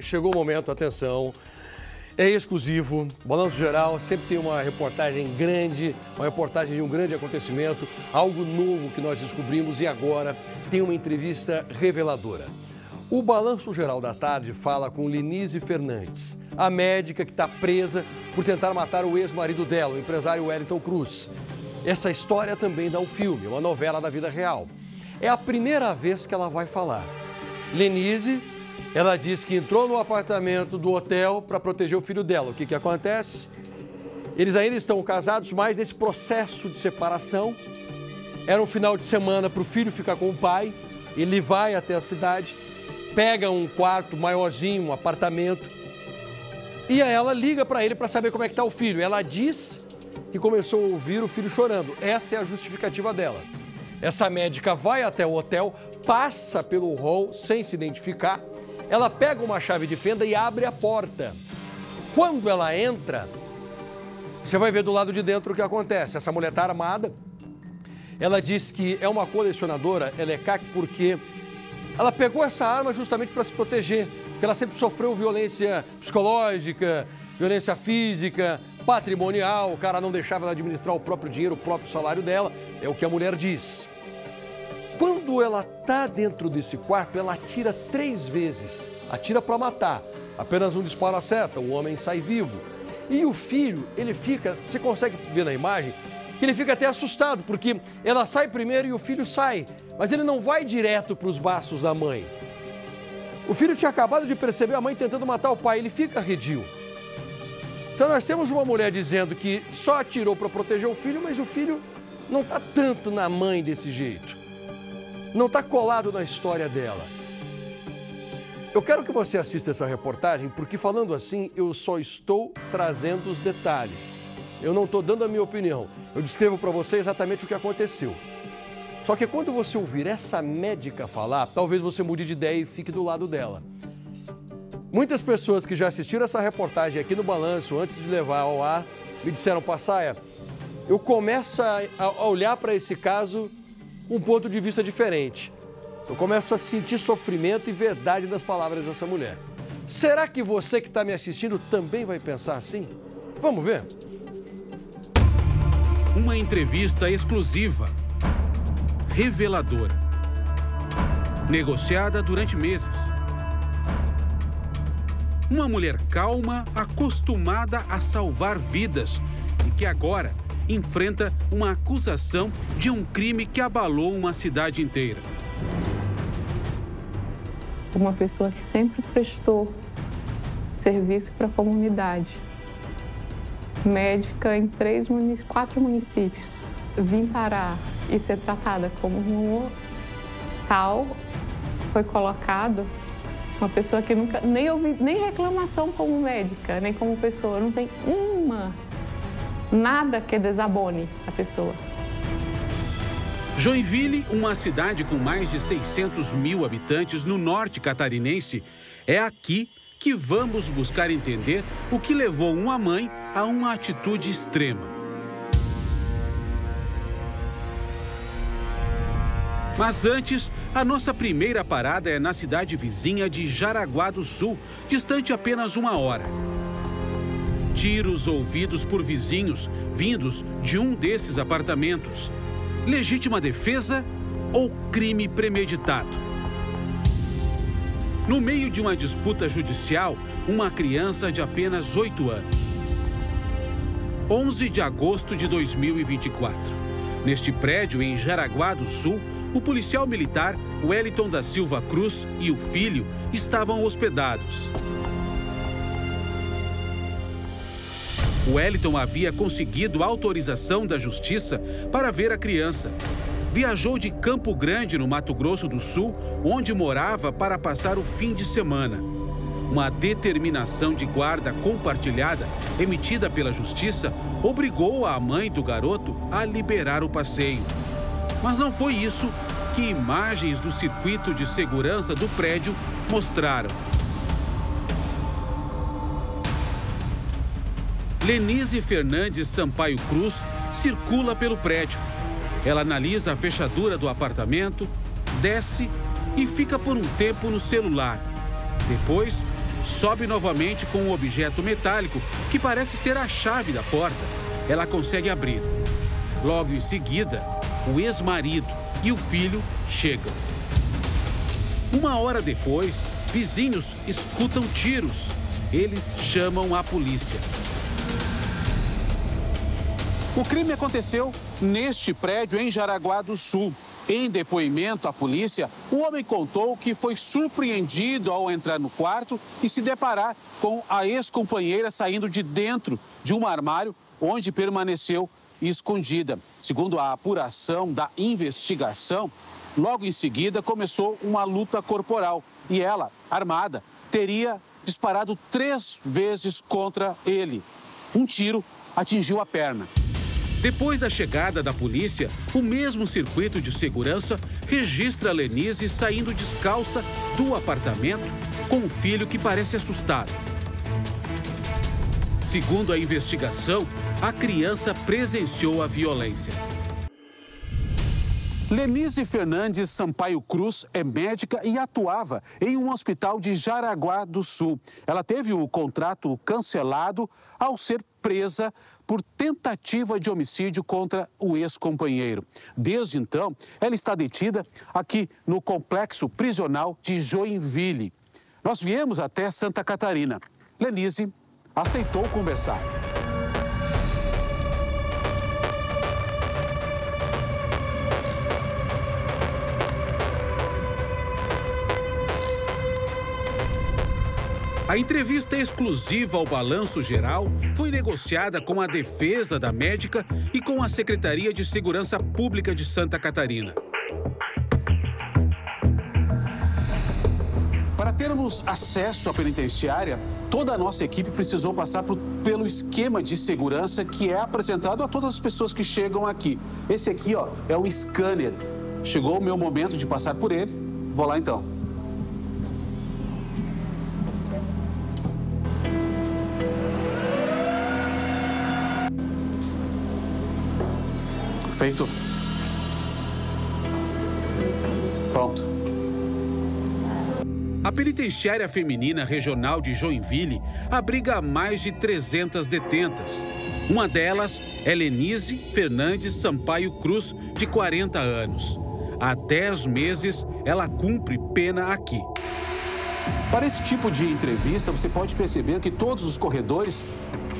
Chegou o momento, atenção, é exclusivo, Balanço Geral sempre tem uma reportagem grande, uma reportagem de um grande acontecimento, algo novo que nós descobrimos e agora tem uma entrevista reveladora. O Balanço Geral da Tarde fala com Lenise Fernandes, a médica que está presa por tentar matar o ex-marido dela, o empresário Wellington Cruz. Essa história também dá um filme, uma novela da vida real. É a primeira vez que ela vai falar. Lenise, ela diz que entrou no apartamento do hotel para proteger o filho dela. O que acontece? Eles ainda estão casados, mas nesse processo de separação, era um final de semana para o filho ficar com o pai. Ele vai até a cidade, pega um quarto maiorzinho, um apartamento, e ela liga para ele para saber como é que está o filho. Ela diz que começou a ouvir o filho chorando. Essa é a justificativa dela. Essa médica vai até o hotel, passa pelo hall sem se identificar. Ela pega uma chave de fenda e abre a porta. Quando ela entra, você vai ver do lado de dentro o que acontece. Essa mulher está armada. Ela diz que é uma colecionadora, ela é CAC porque ela pegou essa arma justamente para se proteger. Porque ela sempre sofreu violência psicológica, violência física, patrimonial. O cara não deixava ela administrar o próprio dinheiro, o próprio salário dela. É o que a mulher diz. Quando ela está dentro desse quarto, ela atira 3 vezes. Atira para matar. Apenas um disparo acerta, o homem sai vivo. E o filho, ele fica, você consegue ver na imagem, que ele fica até assustado, porque ela sai primeiro e o filho sai. Mas ele não vai direto para os braços da mãe. O filho tinha acabado de perceber a mãe tentando matar o pai, ele fica arredio. Então nós temos uma mulher dizendo que só atirou para proteger o filho, mas o filho não está tanto na mãe desse jeito. Não está colado na história dela. Eu quero que você assista essa reportagem, porque falando assim, eu só estou trazendo os detalhes. Eu não estou dando a minha opinião. Eu descrevo para você exatamente o que aconteceu. Só que quando você ouvir essa médica falar, talvez você mude de ideia e fique do lado dela. Muitas pessoas que já assistiram essa reportagem aqui no Balanço, antes de levar ao ar, me disseram, Passaia, eu começo a olhar para esse caso um ponto de vista diferente. Eu começo a sentir sofrimento e verdade das palavras dessa mulher. Será que você que está me assistindo também vai pensar assim? Vamos ver? Uma entrevista exclusiva, reveladora, negociada durante meses. Uma mulher calma, acostumada a salvar vidas e que agora enfrenta uma acusação de um crime que abalou uma cidade inteira. Uma pessoa que sempre prestou serviço para a comunidade. Médica em 4 municípios. Vim parar e ser tratada como um tal, foi colocado uma pessoa que nunca nem ouvi nem reclamação como médica, nem como pessoa, não tem nada que desabone a pessoa. Joinville, uma cidade com mais de 600 mil habitantes no norte catarinense, é aqui que vamos buscar entender o que levou uma mãe a uma atitude extrema. Mas antes, a nossa primeira parada é na cidade vizinha de Jaraguá do Sul, distante apenas 1 hora. Tiros ouvidos por vizinhos vindos de um desses apartamentos. Legítima defesa ou crime premeditado? No meio de uma disputa judicial, uma criança de apenas 8 anos. 11 de agosto de 2024. Neste prédio, em Jaraguá do Sul, o policial militar Wellington da Silva Cruz e o filho estavam hospedados. Wellington havia conseguido autorização da justiça para ver a criança. Viajou de Campo Grande, no Mato Grosso do Sul, onde morava, para passar o fim de semana. Uma determinação de guarda compartilhada, emitida pela justiça, obrigou a mãe do garoto a liberar o passeio. Mas não foi isso que imagens do circuito de segurança do prédio mostraram. Lenise Fernandes Sampaio Cruz circula pelo prédio. Ela analisa a fechadura do apartamento, desce e fica por um tempo no celular. Depois, sobe novamente com um objeto metálico que parece ser a chave da porta. Ela consegue abrir. Logo em seguida, o ex-marido e o filho chegam. Uma hora depois, vizinhos escutam tiros. Eles chamam a polícia. O crime aconteceu neste prédio em Jaraguá do Sul. Em depoimento à polícia, o homem contou que foi surpreendido ao entrar no quarto e se deparar com a ex-companheira saindo de dentro de um armário onde permaneceu escondida. Segundo a apuração da investigação, logo em seguida começou uma luta corporal e ela, armada, teria disparado 3 vezes contra ele. Um tiro atingiu a perna. Depois da chegada da polícia, o mesmo circuito de segurança registra Lenise saindo descalça do apartamento com um filho que parece assustado. Segundo a investigação, a criança presenciou a violência. Lenise Fernandes Sampaio Cruz é médica e atuava em um hospital de Jaraguá do Sul. Ela teve o contrato cancelado ao ser presa por tentativa de homicídio contra o ex-companheiro. Desde então, ela está detida aqui no complexo prisional de Joinville. Nós viemos até Santa Catarina. Lenise aceitou conversar. A entrevista exclusiva ao Balanço Geral foi negociada com a defesa da médica e com a Secretaria de Segurança Pública de Santa Catarina. Para termos acesso à penitenciária, toda a nossa equipe precisou passar pelo esquema de segurança que é apresentado a todas as pessoas que chegam aqui. Esse aqui, ó, é um scanner. Chegou o meu momento de passar por ele. Vou lá então. Feito. Pronto. A Penitenciária Feminina Regional de Joinville abriga mais de 300 detentas. Uma delas é Lenise Fernandes Sampaio Cruz, de 40 anos. Há 10 meses, ela cumpre pena aqui. Para esse tipo de entrevista, você pode perceber que todos os corredores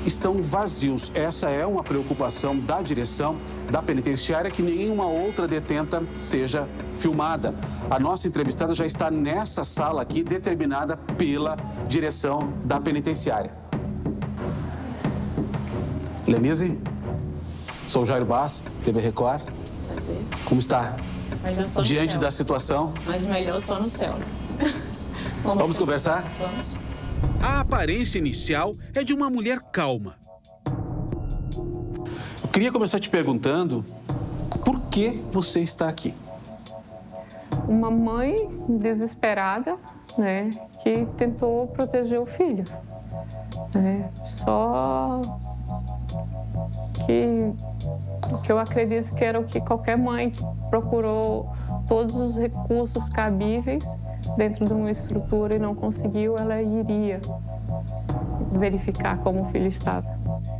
estão vazios. Essa é uma preocupação da direção da penitenciária, que nenhuma outra detenta seja filmada. A nossa entrevistada já está nessa sala aqui, determinada pela direção da penitenciária. Lenise, sou Jairo Bastos, TV Record. Prazer. Como está? Melhor só no Diante céu. da situação? Mas melhor só no céu. Vamos conversar? Vamos. A aparência inicial é de uma mulher calma. Eu queria começar te perguntando por que você está aqui? Uma mãe desesperada, né, que tentou proteger o filho. Né? Só que eu acredito que era o que qualquer mãe que procurou todos os recursos cabíveis dentro de uma estrutura e não conseguiu, ela iria verificar como o filho estava.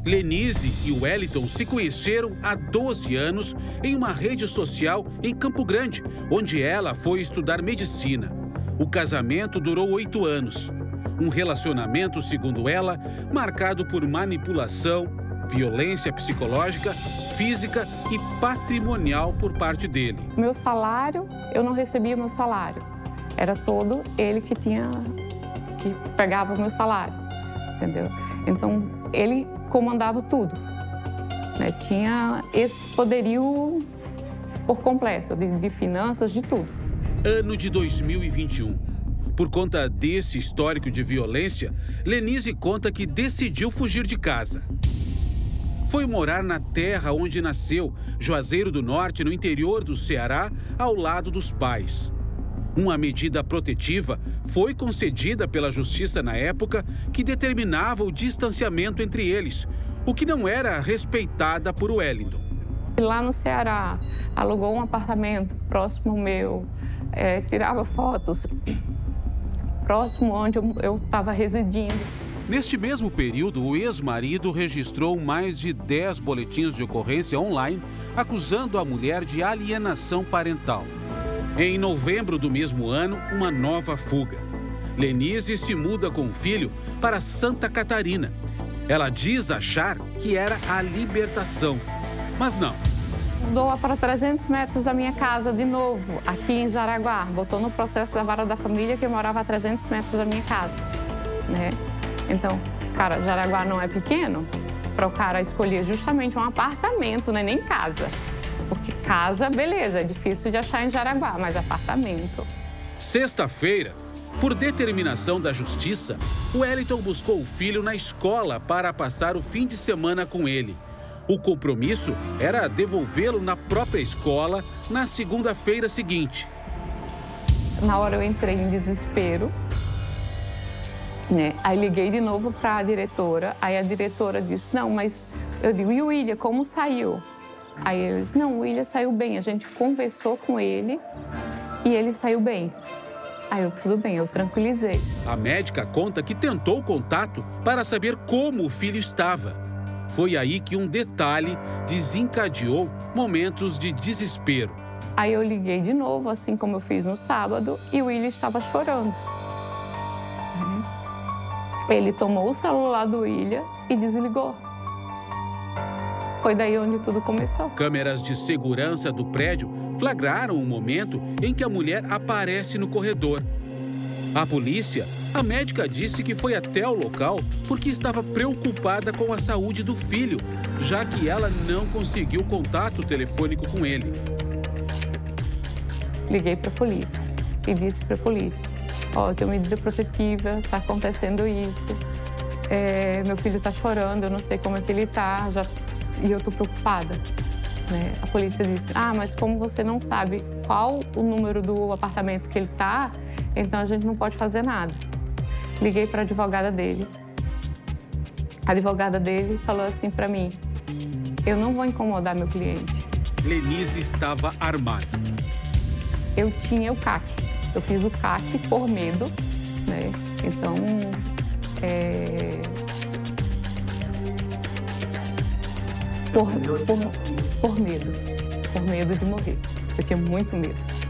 Lenise e Wellington se conheceram há 12 anos em uma rede social em Campo Grande, onde ela foi estudar medicina. O casamento durou 8 anos. Um relacionamento, segundo ela, marcado por manipulação, violência psicológica, física e patrimonial por parte dele. Meu salário, eu não recebia meu salário. Era todo ele que pegava o meu salário, entendeu? Então, ele comandava tudo, né? Tinha esse poderio por completo, de finanças, de tudo. Ano de 2021. Por conta desse histórico de violência, Lenise conta que decidiu fugir de casa. Foi morar na terra onde nasceu, Juazeiro do Norte, no interior do Ceará, ao lado dos pais. Uma medida protetiva foi concedida pela justiça na época, que determinava o distanciamento entre eles, o que não era respeitada por Wellington. Lá no Ceará, alugou um apartamento próximo ao meu, tirava fotos próximo onde eu estava residindo. Neste mesmo período, o ex-marido registrou mais de 10 boletins de ocorrência online acusando a mulher de alienação parental. Em novembro do mesmo ano, uma nova fuga. Lenise se muda com o filho para Santa Catarina. Ela diz achar que era a libertação, mas não. Mudou para 300 metros da minha casa de novo, aqui em Jaraguá. Botou no processo da vara da família que eu morava a 300 metros da minha casa, né? Então, cara, Jaraguá não é pequeno para o cara escolher justamente um apartamento, né? Nem casa. Porque casa, beleza, é difícil de achar em Jaraguá, mas apartamento. Sexta-feira, por determinação da justiça, o Wellington buscou o filho na escola para passar o fim de semana com ele. O compromisso era devolvê-lo na própria escola na segunda-feira seguinte. Na hora eu entrei em desespero, né? Aí liguei de novo para a diretora, aí a diretora disse, não, mas eu digo, e o William, como saiu? Aí eles, não, o William saiu bem, a gente conversou com ele e ele saiu bem. Aí eu, tudo bem, eu tranquilizei. A médica conta que tentou contato para saber como o filho estava. Foi aí que um detalhe desencadeou momentos de desespero. Aí eu liguei de novo, assim como eu fiz no sábado, e o William estava chorando. Ele tomou o celular do William e desligou. Foi daí onde tudo começou. Câmeras de segurança do prédio flagraram o momento em que a mulher aparece no corredor. A polícia, a médica disse que foi até o local porque estava preocupada com a saúde do filho, já que ela não conseguiu contato telefônico com ele. Liguei para a polícia e disse para a polícia, ó, tem medida protetiva, está acontecendo isso, meu filho está chorando, eu não sei como é que ele está, e eu estou preocupada. Né? A polícia disse, mas como você não sabe qual o número do apartamento que ele está, então a gente não pode fazer nada. Liguei para a advogada dele. A advogada dele falou assim para mim, eu não vou incomodar meu cliente. Lenise estava armada. Eu tinha o CAC. Eu fiz o CAC por medo, né? Então, por medo de morrer. Eu tinha muito medo.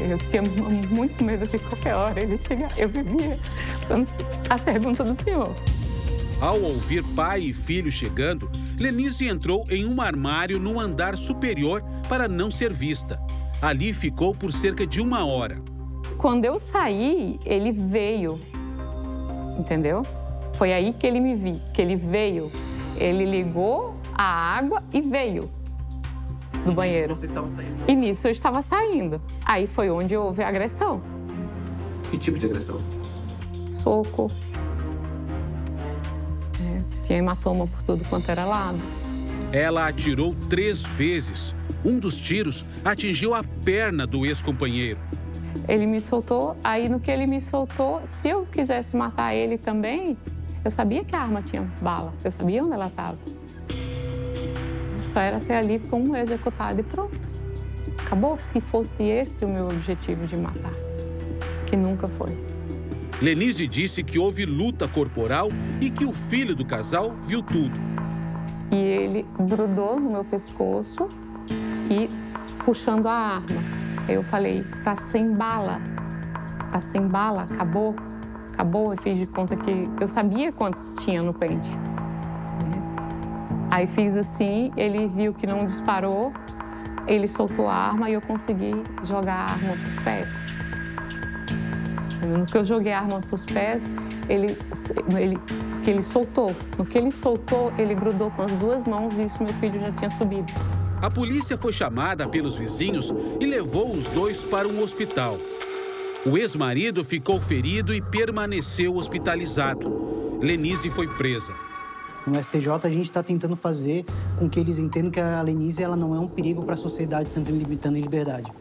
Eu tinha muito medo de qualquer hora ele chegar. Eu vivia a pergunta do senhor. Ao ouvir pai e filho chegando, Lenise entrou em um armário no andar superior para não ser vista. Ali ficou por cerca de 1 hora. Quando eu saí, ele veio, entendeu? Foi aí que ele me viu, que ele veio. Ele ligou a água e veio do banheiro. Você estava saindo? E nisso eu estava saindo. Aí foi onde houve a agressão. Que tipo de agressão? Soco. Tinha hematoma por tudo quanto era lado. Ela atirou 3 vezes. Um dos tiros atingiu a perna do ex-companheiro. Ele me soltou, aí no que ele me soltou, se eu quisesse matar ele também, eu sabia que a arma tinha bala, eu sabia onde ela estava. Só era ter ali como executado e pronto. Acabou, se fosse esse o meu objetivo de matar, que nunca foi. Lenise disse que houve luta corporal e que o filho do casal viu tudo. E ele grudou no meu pescoço e puxando a arma. Aí eu falei, tá sem bala, acabou. Eu fiz de conta que eu sabia quantos tinha no pente. Aí fiz assim, ele viu que não disparou, ele soltou a arma e eu consegui jogar a arma para os pés. No que eu joguei a arma para os pés, ele soltou. No que ele soltou, ele grudou com as 2 mãos e isso meu filho já tinha subido. A polícia foi chamada pelos vizinhos e levou os 2 para um hospital. O ex-marido ficou ferido e permaneceu hospitalizado. Lenise foi presa. No STJ, a gente está tentando fazer com que eles entendam que a Lenise ela não é um perigo para a sociedade, tanto limitando em liberdade.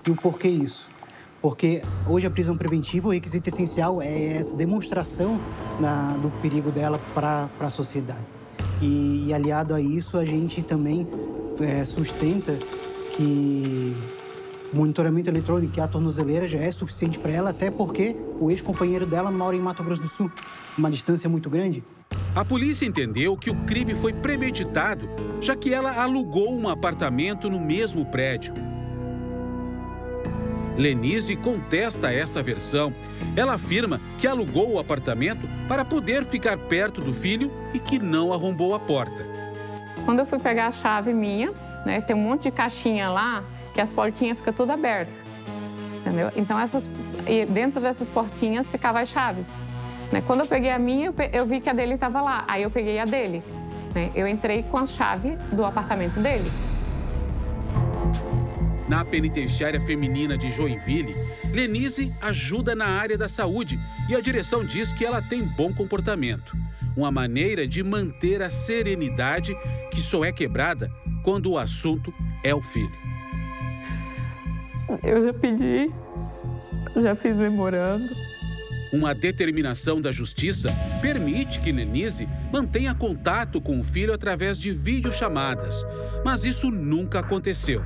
E o porquê isso? Porque hoje a prisão preventiva, o requisito essencial é essa demonstração do perigo dela para a sociedade. E aliado a isso, a gente também sustenta que o monitoramento eletrônico e a tornozeleira já é suficiente para ela, até porque o ex-companheiro dela mora em Mato Grosso do Sul, uma distância muito grande. A polícia entendeu que o crime foi premeditado, já que ela alugou um apartamento no mesmo prédio. Lenise contesta essa versão. Ela afirma que alugou o apartamento para poder ficar perto do filho e que não arrombou a porta. Quando eu fui pegar a chave minha, né, tem um monte de caixinha lá que as portinhas ficam todas abertas, entendeu? Então, dentro dessas portinhas ficavam as chaves. Né? Quando eu peguei a minha, eu vi que a dele estava lá, aí eu peguei a dele. Né? Eu entrei com a chave do apartamento dele. Na penitenciária feminina de Joinville, Lenise ajuda na área da saúde e a direção diz que ela tem bom comportamento. Uma maneira de manter a serenidade que só é quebrada quando o assunto é o filho. Eu já pedi, já fiz memorando. Uma determinação da justiça permite que Lenise mantenha contato com o filho através de videochamadas, mas isso nunca aconteceu.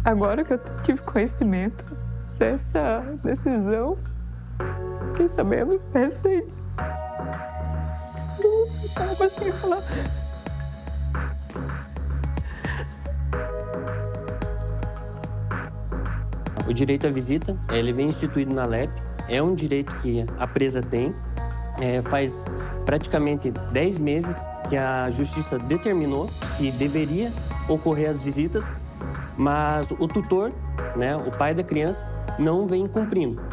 Agora que eu tive conhecimento dessa decisão, fiquei sabendo, pensei. Eu estava sem falar. O direito à visita, ele vem instituído na LEP, é um direito que a presa tem. Faz praticamente 10 meses que a justiça determinou que deveria ocorrer as visitas, mas o tutor, né, o pai da criança, não vem cumprindo.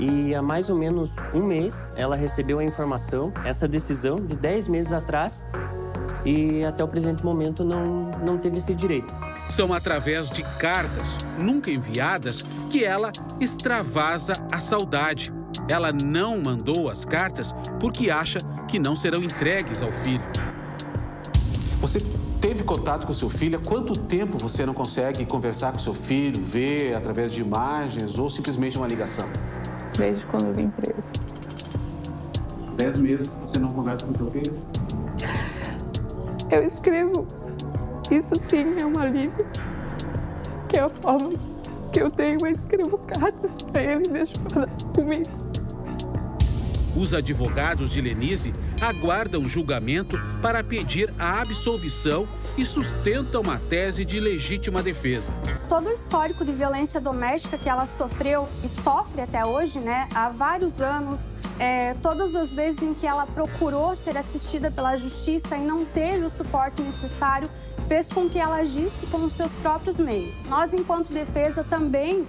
E há mais ou menos um mês ela recebeu a informação, essa decisão de 10 meses atrás, e até o presente momento não teve esse direito. São através de cartas, nunca enviadas, que ela extravasa a saudade. Ela não mandou as cartas porque acha que não serão entregues ao filho. Você teve contato com seu filho? Há quanto tempo você não consegue conversar com seu filho, ver através de imagens ou simplesmente uma ligação? Desde quando eu vim presa. 10 meses você não conversa com seu filho? Eu escrevo. Isso sim é um alívio. Que é a forma que eu tenho, eu escrevo cartas para ele e deixo falar comigo. Os advogados de Lenise aguardam julgamento para pedir a absolvição e sustentam uma tese de legítima defesa. Todo o histórico de violência doméstica que ela sofreu e sofre até hoje, né, há vários anos, todas as vezes em que ela procurou ser assistida pela justiça e não teve o suporte necessário, fez com que ela agisse com os seus próprios meios. Nós, enquanto defesa, também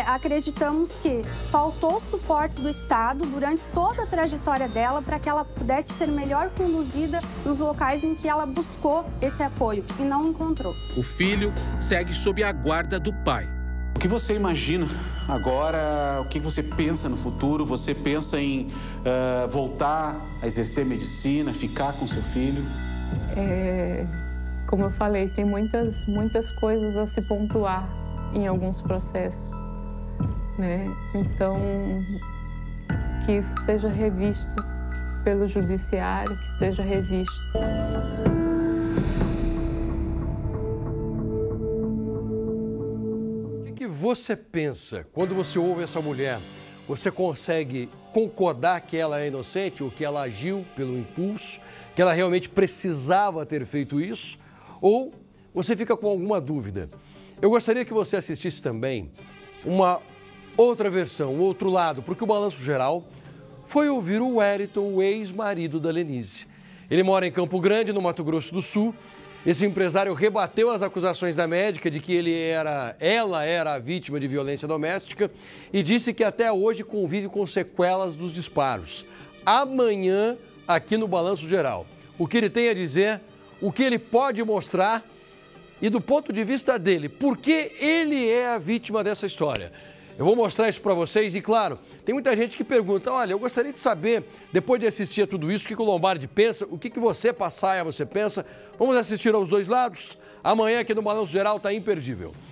acreditamos que faltou suporte do Estado durante toda a trajetória dela para que ela pudesse ser melhor conduzida nos locais em que ela buscou esse apoio e não encontrou. O filho segue sob a guarda do pai. O que você imagina agora? O que você pensa no futuro? Você pensa em voltar a exercer medicina, ficar com seu filho? Como eu falei, tem muitas coisas a se pontuar em alguns processos, né? Então, que isso seja revisto pelo judiciário, que seja revisto. O que você pensa quando você ouve essa mulher? Você consegue concordar que ela é inocente ou que ela agiu pelo impulso, que ela realmente precisava ter feito isso? Ou você fica com alguma dúvida? Eu gostaria que você assistisse também uma outra versão, um outro lado, porque o Balanço Geral foi ouvir o Wellington, o ex-marido da Lenise. Ele mora em Campo Grande, no Mato Grosso do Sul. Esse empresário rebateu as acusações da médica de que ela era a vítima de violência doméstica e disse que até hoje convive com sequelas dos disparos. Amanhã, aqui no Balanço Geral, o que ele tem a dizer, o que ele pode mostrar e do ponto de vista dele, por que ele é a vítima dessa história. Eu vou mostrar isso para vocês e, claro, tem muita gente que pergunta, olha, eu gostaria de saber, depois de assistir a tudo isso, o que o Lombardi pensa, o que você, Passaia, você pensa. Vamos assistir aos dois lados? Amanhã aqui no Balanço Geral está imperdível.